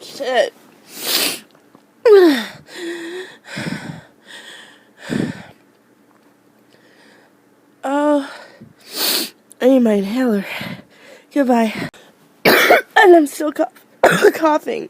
Shit. Oh, I need my inhaler. Goodbye. And I'm still coughing.